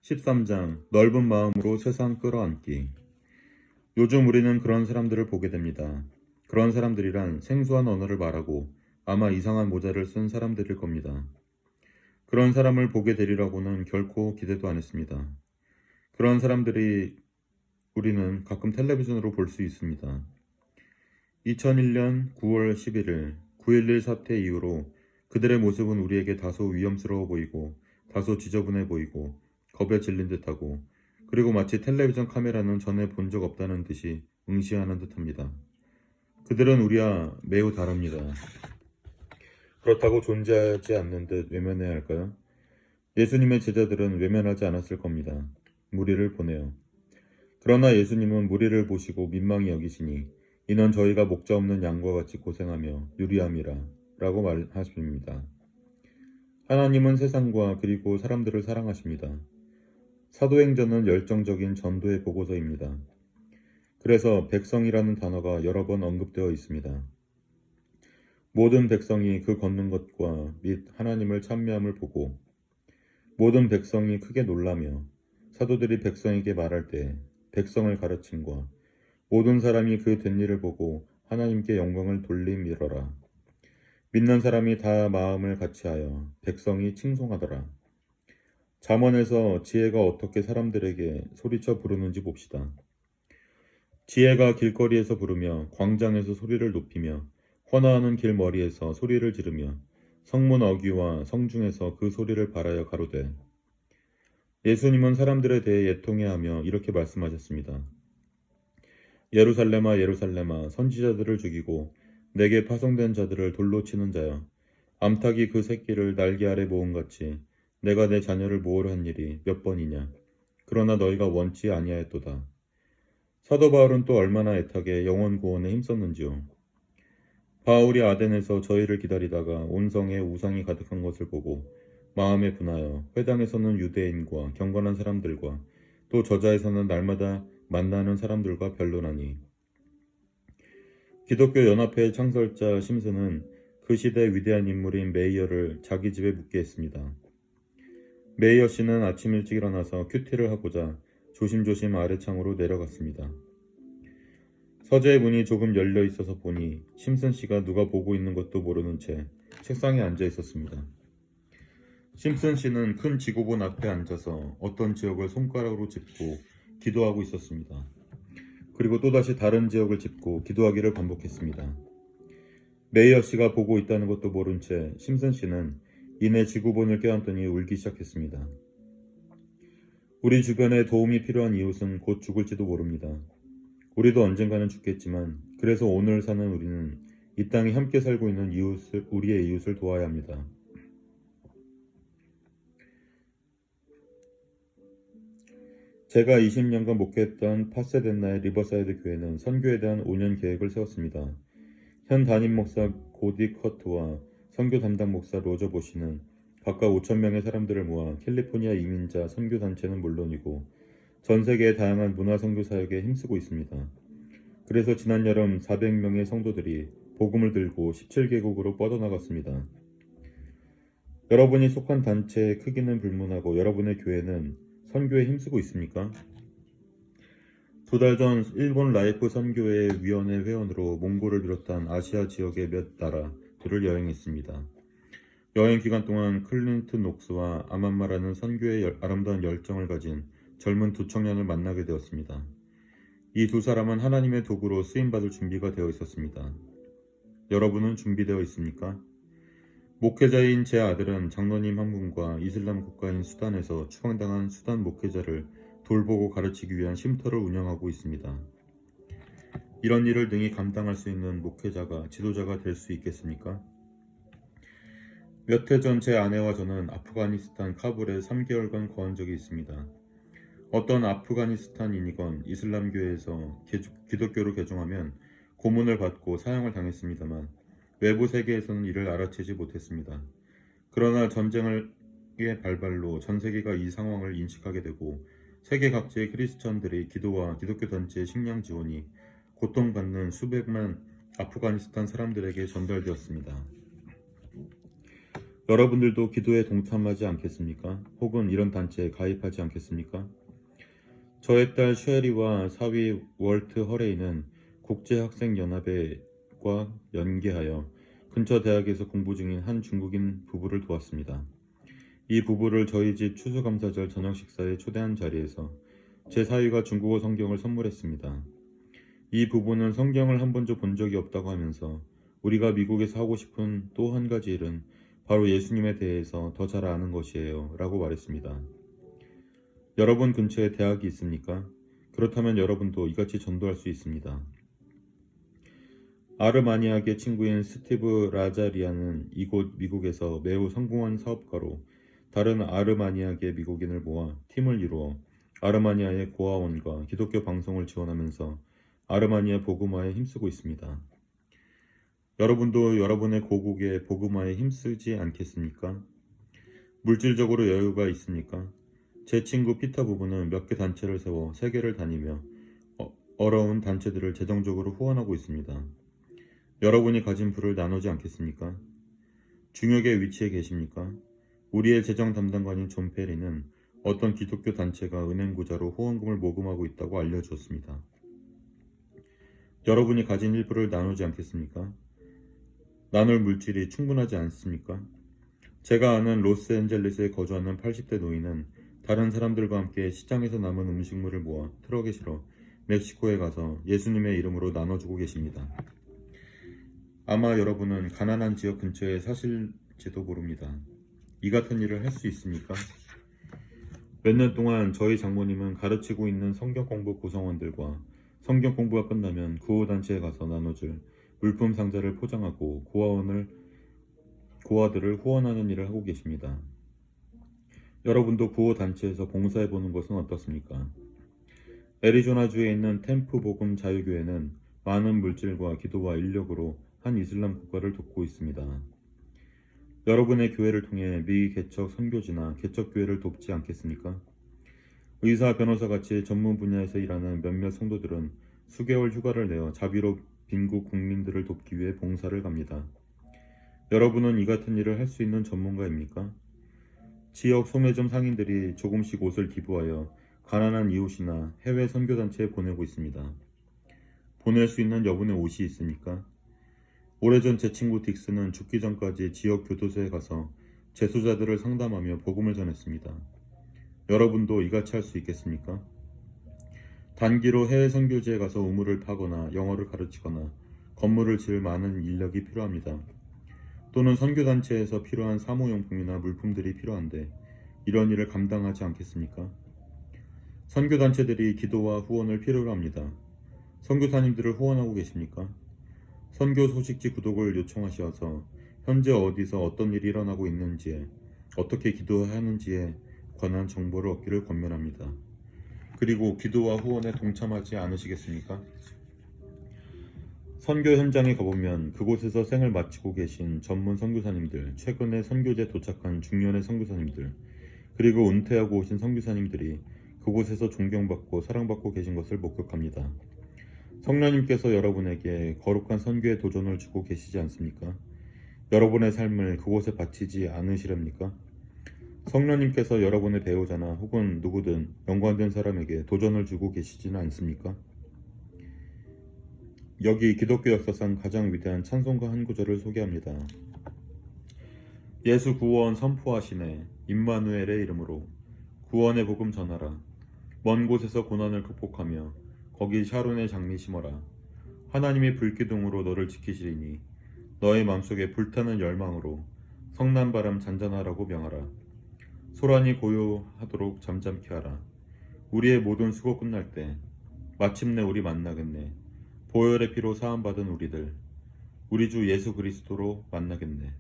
13장 넓은 마음으로 세상 끌어안기. 요즘 우리는 그런 사람들을 보게 됩니다. 그런 사람들이란 생소한 언어를 말하고 아마 이상한 모자를 쓴 사람들일 겁니다. 그런 사람을 보게 되리라고는 결코 기대도 안 했습니다. 그런 사람들이 우리는 가끔 텔레비전으로 볼 수 있습니다. 2001년 9월 11일 9.11 사태 이후로 그들의 모습은 우리에게 다소 위험스러워 보이고 다소 지저분해 보이고 겁에 질린 듯하고 그리고 마치 텔레비전 카메라는 전에 본 적 없다는 듯이 응시하는 듯합니다. 그들은 우리와 매우 다릅니다. 그렇다고 존재하지 않는 듯 외면해야 할까요? 예수님의 제자들은 외면하지 않았을 겁니다. 무리를 보내요. 그러나 예수님은 무리를 보시고 민망히 여기시니 이는 저희가 목자 없는 양과 같이 고생하며 유리함이라 라고 말하십니다. 하나님은 세상과 그리고 사람들을 사랑하십니다. 사도행전은 열정적인 전도의 보고서입니다. 그래서 백성이라는 단어가 여러 번 언급되어 있습니다. 모든 백성이 그 걷는 것과 및 하나님을 찬미함을 보고 모든 백성이 크게 놀라며 사도들이 백성에게 말할 때 백성을 가르침과 모든 사람이 그 된 일을 보고 하나님께 영광을 돌림이러라. 믿는 사람이 다 마음을 같이하여 백성이 칭송하더라. 잠언에서 지혜가 어떻게 사람들에게 소리쳐 부르는지 봅시다. 지혜가 길거리에서 부르며 광장에서 소리를 높이며 헌화하는 길머리에서 소리를 지르며 성문 어귀와 성중에서 그 소리를 발하여 가로되. 예수님은 사람들에 대해 애통해하며 이렇게 말씀하셨습니다. 예루살렘아 예루살렘아 선지자들을 죽이고 내게 파송된 자들을 돌로 치는 자여 암탉이 그 새끼를 날개 아래 모음같이 내가 내 자녀를 모으려 한 일이 몇 번이냐. 그러나 너희가 원치 아니하였도다. 사도 바울은 또 얼마나 애타게 영혼 구원에 힘썼는지요. 바울이 아덴에서 저희를 기다리다가 온 성에 우상이 가득한 것을 보고 마음에 분하여 회당에서는 유대인과 경건한 사람들과 또 저자에서는 날마다 만나는 사람들과 변론하니 기독교 연합회 창설자 심슨은 그 시대 위대한 인물인 메이어를 자기 집에 묵게 했습니다. 메이어 씨는 아침 일찍 일어나서 큐티를 하고자 조심조심 아래창으로 내려갔습니다. 서재의 문이 조금 열려 있어서 보니 심슨 씨가 누가 보고 있는 것도 모르는 채 책상에 앉아 있었습니다. 심슨 씨는 큰 지구본 앞에 앉아서 어떤 지역을 손가락으로 짚고 기도하고 있었습니다. 그리고 또다시 다른 지역을 짚고 기도하기를 반복했습니다. 메이어 씨가 보고 있다는 것도 모른 채 심슨 씨는 이내 지구본을 껴안더니 울기 시작했습니다. 우리 주변에 도움이 필요한 이웃은 곧 죽을지도 모릅니다. 우리도 언젠가는 죽겠지만 그래서 오늘 사는 우리는 이 땅에 함께 살고 있는 우리의 이웃을 도와야 합니다. 제가 20년간 목회했던 파세덴나의 리버사이드 교회는 선교에 대한 5년 계획을 세웠습니다. 현 담임 목사 고디 커트와 선교 담당 목사 로저 보시는 각각 5,000명의 사람들을 모아 캘리포니아 이민자 선교단체는 물론이고 전 세계의 다양한 문화 선교 사역에 힘쓰고 있습니다. 그래서 지난 여름 400명의 성도들이 복음을 들고 17개국으로 뻗어나갔습니다. 여러분이 속한 단체의 크기는 불문하고 여러분의 교회는 선교에 힘쓰고 있습니까? 2달 전 일본 라이프 선교회 위원회 회원으로 몽골을 비롯한 아시아 지역의 몇 나라들을 여행했습니다. 여행 기간 동안 클린트 녹스와 아만마라는 선교의 아름다운 열정을 가진 젊은 두 청년을 만나게 되었습니다. 이 두 사람은 하나님의 도구로 쓰임받을 준비가 되어 있었습니다. 여러분은 준비되어 있습니까? 목회자인 제 아들은 장로님 한 분과 이슬람 국가인 수단에서 추방당한 수단 목회자를 돌보고 가르치기 위한 쉼터를 운영하고 있습니다. 이런 일을 능히 감당할 수 있는 목회자가 지도자가 될 수 있겠습니까? 몇 해 전 제 아내와 저는 아프가니스탄 카불에 3개월간 거한 적이 있습니다. 어떤 아프가니스탄인이건 이슬람교회에서 기독교로 개종하면 고문을 받고 사형을 당했습니다만 외부 세계에서는 이를 알아채지 못했습니다. 그러나 전쟁의 발발로 전 세계가 이 상황을 인식하게 되고 세계 각지의 크리스천들의 기도와 기독교 단체의 식량 지원이 고통받는 수백만 아프가니스탄 사람들에게 전달되었습니다. 여러분들도 기도에 동참하지 않겠습니까? 혹은 이런 단체에 가입하지 않겠습니까? 저의 딸 쉐리와 사위 월트 허레이는 국제학생연합회과 연계하여 근처 대학에서 공부 중인 한 중국인 부부를 도왔습니다. 이 부부를 저희 집 추수감사절 저녁 식사에 초대한 자리에서 제 사위가 중국어 성경을 선물했습니다. 이 부부는 성경을 한 번도 본 적이 없다고 하면서 우리가 미국에서 하고 싶은 또 한 가지 일은 바로 예수님에 대해서 더 잘 아는 것이에요 라고 말했습니다. 여러분 근처에 대학이 있습니까? 그렇다면 여러분도 이같이 전도할 수 있습니다. 아르마니아계 친구인 스티브 라자리아는 이곳 미국에서 매우 성공한 사업가로 다른 아르마니아계 미국인을 모아 팀을 이루어 아르마니아의 고아원과 기독교 방송을 지원하면서 아르마니아 복음화에 힘쓰고 있습니다. 여러분도 여러분의 고국의 복음화에 힘쓰지 않겠습니까? 물질적으로 여유가 있습니까? 제 친구 피터 부부는 몇 개 단체를 세워 세계를 다니며 어려운 단체들을 재정적으로 후원하고 있습니다. 여러분이 가진 부를 나누지 않겠습니까? 중역의 위치에 계십니까? 우리의 재정 담당관인 존 페리는 어떤 기독교 단체가 은행구자로 후원금을 모금하고 있다고 알려주었습니다. 여러분이 가진 일부를 나누지 않겠습니까? 나눌 물질이 충분하지 않습니까? 제가 아는 로스앤젤레스에 거주하는 80대 노인은 다른 사람들과 함께 시장에서 남은 음식물을 모아 트럭에 실어 멕시코에 가서 예수님의 이름으로 나눠주고 계십니다. 아마 여러분은 가난한 지역 근처에 사실지도 모릅니다. 이 같은 일을 할 수 있습니까? 몇 년 동안 저희 장모님은 가르치고 있는 성경 공부 구성원들과 성경 공부가 끝나면 구호단체에 가서 나눠줄 물품 상자를 포장하고 고아들을 후원하는 일을 하고 계십니다. 여러분도 구호단체에서 봉사해보는 것은 어떻습니까? 애리조나주에 있는 템프 복음 자유교회는 많은 물질과 기도와 인력으로 한 이슬람 국가를 돕고 있습니다. 여러분의 교회를 통해 미 개척 선교지나 개척교회를 돕지 않겠습니까? 의사, 변호사같이 전문 분야에서 일하는 몇몇 성도들은 수개월 휴가를 내어 자비로 빈국 국민들을 돕기 위해 봉사를 갑니다. 여러분은 이 같은 일을 할 수 있는 전문가입니까? 지역 소매점 상인들이 조금씩 옷을 기부하여 가난한 이웃이나 해외 선교단체에 보내고 있습니다. 보낼 수 있는 여분의 옷이 있습니까? 오래전 제 친구 딕스는 죽기 전까지 지역 교도소에 가서 재소자들을 상담하며 복음을 전했습니다. 여러분도 이같이 할 수 있겠습니까? 단기로 해외 선교지에 가서 우물을 파거나 영어를 가르치거나 건물을 지을 많은 인력이 필요합니다. 또는 선교단체에서 필요한 사무용품이나 물품들이 필요한데 이런 일을 감당하지 않겠습니까? 선교단체들이 기도와 후원을 필요로 합니다. 선교사님들을 후원하고 계십니까? 선교 소식지 구독을 요청하셔서 현재 어디서 어떤 일이 일어나고 있는지에 어떻게 기도해야 하는지에 관한 정보를 얻기를 권면합니다. 그리고 기도와 후원에 동참하지 않으시겠습니까? 선교 현장에 가보면 그곳에서 생을 마치고 계신 전문 선교사님들, 최근에 선교지에 도착한 중년의 선교사님들, 그리고 은퇴하고 오신 선교사님들이 그곳에서 존경받고 사랑받고 계신 것을 목격합니다. 성령님께서 여러분에게 거룩한 선교의 도전을 주고 계시지 않습니까? 여러분의 삶을 그곳에 바치지 않으시렵니까? 성령님께서 여러분의 배우자나 혹은 누구든 연관된 사람에게 도전을 주고 계시지는 않습니까? 여기 기독교 역사상 가장 위대한 찬송가 한 구절을 소개합니다. 예수 구원 선포하시네 임마누엘의 이름으로 구원의 복음 전하라. 먼 곳에서 고난을 극복하며 거기 샤론의 장미 심어라. 하나님이 불기둥으로 너를 지키시리니 너의 마음속에 불타는 열망으로 성난바람 잔잔하라고 명하라. 소란이 고요하도록 잠잠케 하라. 우리의 모든 수고 끝날 때 마침내 우리 만나겠네. 보혈의 피로 사함받은 우리들 우리 주 예수 그리스도로 만나겠네.